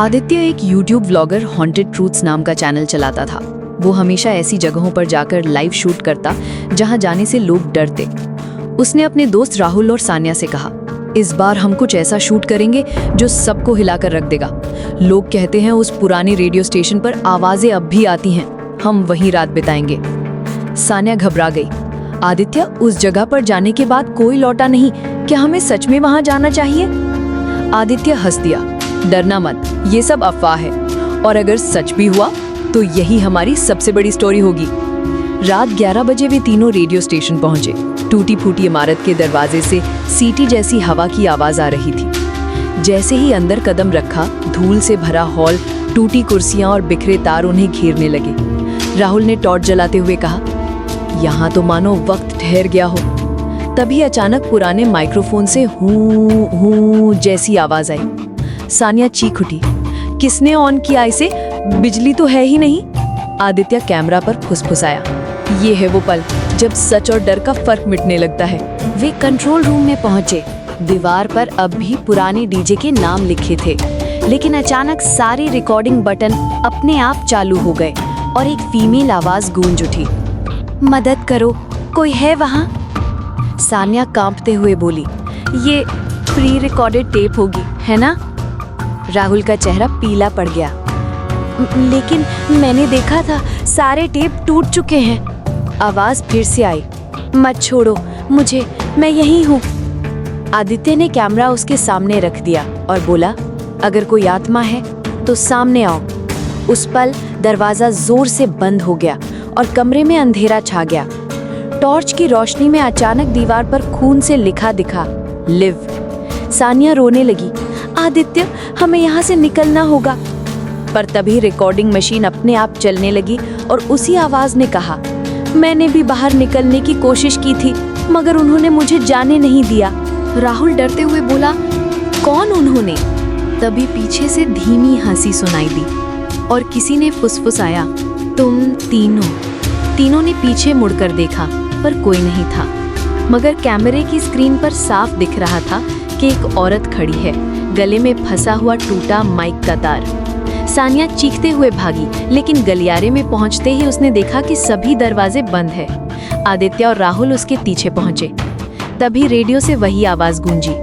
आदित्य एक YouTube vlogger haunted truths नाम का चैनल चलाता था। वो हमेशा ऐसी जगहों पर जाकर लाइव शूट करता जहां जाने से लोग डरते। उसने अपने दोस्त राहुल और सान्या से कहा, इस बार हम कुछ ऐसा शूट करेंगे जो सबको हिलाकर रख देगा। लोग कहते हैं उस पुरानी रेडियो स्टेशन पर आवाजें अब भी आती हैं, हम वहीं रात बिताएंगे। सान्या घबरा गई। आदित्य, उस जगह पर जाने के बाद कोई लौटा नहीं, क्या हमें सच में वहां जाना चाहिए? आदित्य हंस दिया, डरना मत, ये सब अफवाह है, और अगर सच भी हुआ तो यही हमारी सबसे बड़ी स्टोरी होगी। रात 11 बजे वे तीनों रेडियो स्टेशन पहुंचे। टूटी फूटी इमारत के दरवाजे से सीटी जैसी हवा की आवाज आ रही थी। जैसे ही अंदर कदम रखा, धूल से भरा हॉल, टूटी कुर्सियां और बिखरे तार उन्हें घेरने लगे। राहुल ने टॉर्च जलाते हुए कहा, यहाँ तो मानो वक्त ठहर गया हो। तभी अचानक पुराने माइक्रोफोन से हूं हूं जैसी आवाज आई। सान्या चीख उठी, किसने ऑन किया इसे? बिजली तो है ही नहीं। आदित्य कैमरा पर फुसफुसाया, ये है वो पल जब सच और डर का फर्क मिटने लगता है। वे कंट्रोल रूम में पहुंचे। दीवार पर अब भी पुराने डीजे के नाम लिखे थे, लेकिन अचानक सारे रिकॉर्डिंग बटन अपने आप चालू हो गए और एक फीमेल आवाज गूंज उठी, मदद करो, कोई है वहाँ? सान्या कांपते हुए बोली, ये प्री रिकॉर्डेड टेप होगी, है ना? राहुल का चेहरा पीला पड़ गया। लेकिन मैंने देखा था, सारे टेप टूट चुके हैं। आवाज फिर से आई, मत छोड़ो मुझे, मैं यहीं हूँ। आदित्य ने कैमरा उसके सामने रख दिया और बोला, अगर कोई आत्मा है तो सामने आओ। उस पल दरवाजा जोर से बंद हो गया और कमरे में अंधेरा छा गया। टॉर्च की रोशनी में अचानक दीवार पर खून से लिखा दिखा, लिव। सान्या रोने लगी, आदित्य, हमें यहाँ से निकलना होगा। पर तभी रिकॉर्डिंग मशीन अपने आप चलने लगी और उसी आवाज ने कहा, मैंने भी बाहर निकलने की कोशिश की थी, मगर उन्होंने मुझे जाने नहीं दिया। राहुल डरते हुए बोला, कौन उन्होंने? तभी पीछे से धीमी हंसी सुनाई दी और किसी ने फुसफुसाया, तुम तीनों ने पीछे मुड़कर देखा, पर कोई नहीं था। मगर कैमरे की स्क्रीन पर साफ दिख रहा था कि एक औरत खड़ी है, गले में फंसा हुआ टूटा माइक का तार। सान्या चीखते हुए भागी, लेकिन गलियारे में पहुंचते ही उसने देखा कि सभी दरवाजे बंद है। आदित्य और राहुल उसके पीछे पहुंचे। तभी रेडियो से वही आवाज गूंजी,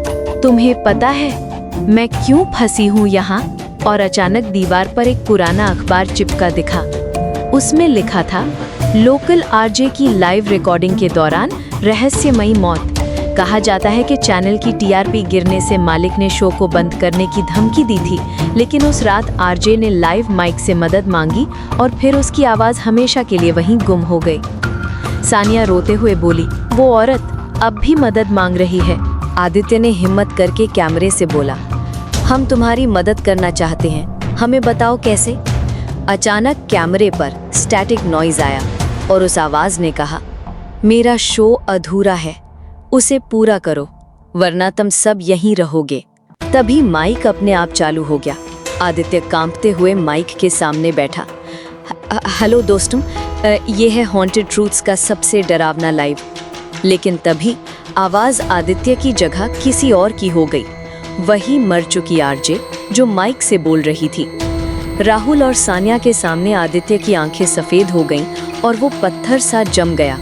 तुम्हें पता है मैं क्यों फंसी हूँ यहाँ? और अचानक दीवार पर एक पुराना अखबार चिपका दिखा। उसमें लिखा था, लोकल आरजे की लाइव रिकॉर्डिंग के दौरान रहस्यमयी मौत। कहा जाता है कि चैनल की टीआरपी गिरने से मालिक ने शो को बंद करने की धमकी दी थी, लेकिन उस रात आरजे ने लाइव माइक से मदद मांगी और फिर उसकी आवाज हमेशा के लिए वहीं गुम हो गई। सान्या रोते हुए बोली, वो औरत अब भी मदद मांग रही है। आदित्य ने हिम्मत करके कैमरे से बोला, हम तुम्हारी मदद करना चाहते हैं, हमें बताओ कैसे? अचानक कैमरे पर स्टैटिक नॉइज आया और उस आवाज ने कहा, मेरा शो अधूरा है, उसे पूरा करो, वरना तुम सब यहीं रहोगे। तभी माइक अपने आप चालू हो गया। आदित्य कांपते हुए माइक के सामने बैठा। हेलो दोस्तों, ये है हॉन्टेड ट्रूथ्स का सबसे डरावना लाइव। लेकिन तभी आवाज आदित्य की जगह किसी और की हो गई। वही मर चुकी आरजे जो माइक से बोल रही थी। राहुल और सान्या के सामने आदित्य की आंखें सफेद हो गईं और वो पत्थर सा जम गया।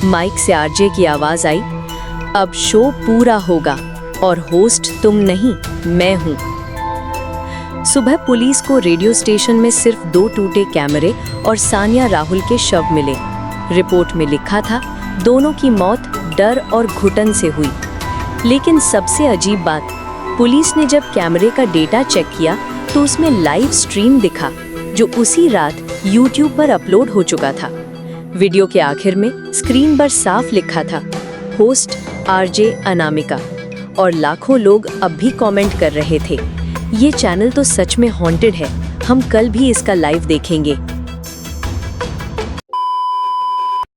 माइक से आरजे की आवाज आई, अब शो पूरा होगा और होस्ट तुम नहीं, मैं हूँ। सुबह पुलिस को रेडियो स्टेशन में सिर्फ 2 टूटे कैमरे और सान्या राहुल के शव मिले। रिपोर्ट में लिखा था, दोनों की मौत डर और घुटन से हुई। लेकिन सबसे अजीब बात, पुलिस ने जब कैमरे का डेटा चेक किया तो उसमें लाइव स्ट्रीम दिखा, जो उसी रात YouTube पर अपलोड हो चुका था। वीडियो के आखिर में स्क्रीन पर साफ लिखा था, होस्ट आरजे अनामिका, और लाखों लोग अब भी कमेंट कर रहे थे, ये चैनल तो सच में हॉन्टेड है, हम कल भी इसका लाइव देखेंगे।